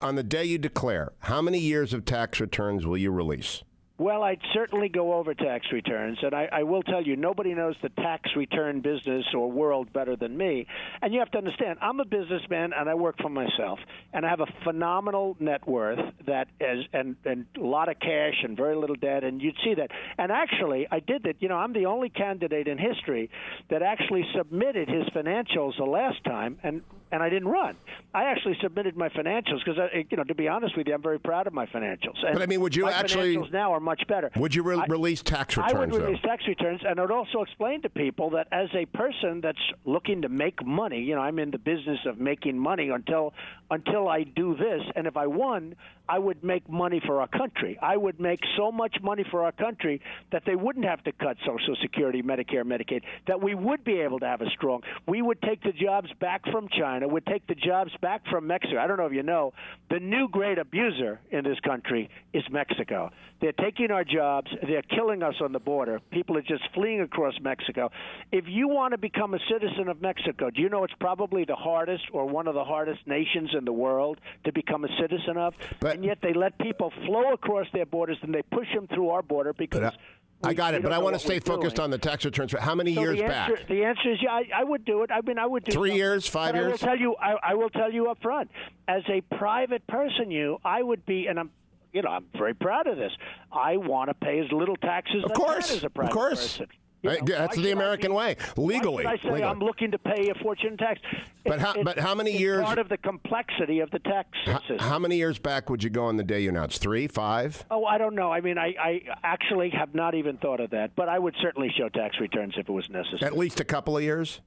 On the day you declare, how many years of tax returns will you release? Well, I'd certainly go over tax returns, and I will tell you, nobody knows the tax return business or world better than me. And you have to understand, I'm a businessman, and I work for myself, and I have a phenomenal net worth that is, and a lot of cash and very little debt, and you'd see that. And actually, I did that. You know, I'm the only candidate in history that actually submitted his financials the last time, and I didn't run. I actually submitted my financials because, to be honest with you, I'm very proud of my financials. And but I mean, would you my actually? Financials now are much better. Would you release tax returns? I would release tax returns, and I would also explain to people that as a person that's looking to make money, you know, I'm in the business of making money until I do this, and if I won, I would make money for our country. I would make so much money for our country that they wouldn't have to cut Social Security, Medicare, Medicaid, that we would be able to have a strong. We would take the jobs back from China, would take the jobs back from Mexico. I don't know if you know, the new great abuser in this country is Mexico. They're taking our jobs. They're killing us on the border. People are just fleeing across Mexico. If you want to become a citizen of Mexico, do you know it's probably the hardest or one of the hardest nations in the world to become a citizen of? And yet they let people flow across their borders, and they push them through our border because I got it, but I want to stay focused on the tax returns. How many years back? The answer is yeah. I would do it. I mean, I would do 3 years, 5 years. I will tell you up front. As a private person, I would be, and I'm very proud of this. I want to pay as little taxes as I can as a private person. That's the American way, legally. Why should I say I'm looking to pay a fortune in tax? But how many years? Part of the complexity of the tax system. How many years back would you go on the day you announced? 3, 5? Oh, I don't know. I mean, I actually have not even thought of that. But I would certainly show tax returns if it was necessary. At least a couple of years?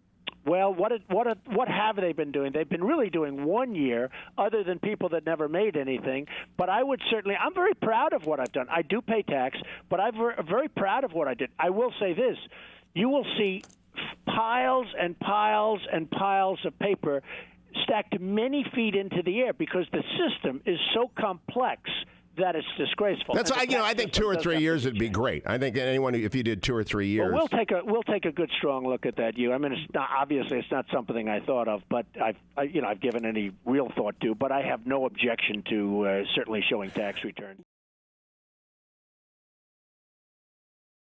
Well, what have they been doing? They've been really doing 1 year, other than people that never made anything. But I would certainly – I'm very proud of what I've done. I do pay tax, but I'm very proud of what I did. I will say this. You will see piles and piles and piles of paper stacked many feet into the air because the system is so complex that it's disgraceful. That's I think 2 or 3 years would be great. I think anyone, if you did 2 or 3 years, well, we'll take a good strong look at that. I mean, it's not, obviously it's not something I thought of, but I've given any real thought to. But I have no objection to certainly showing tax returns.